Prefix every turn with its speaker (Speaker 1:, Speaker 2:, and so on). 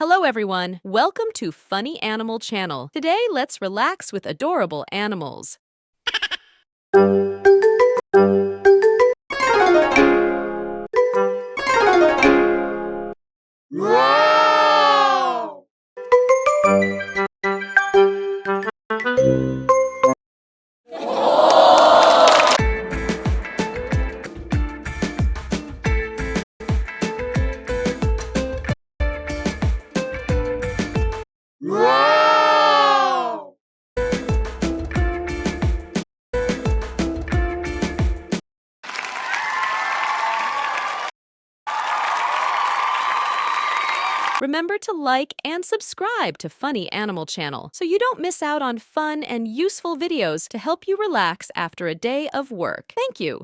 Speaker 1: Hello everyone, welcome to Funny Animal Channel. Today, let's relax with adorable animals.
Speaker 2: Wow! Wow!
Speaker 1: Remember to like and subscribe to Funny Animal Channel so you don't miss out on fun and useful videos to help you relax after a day of work. Thank you.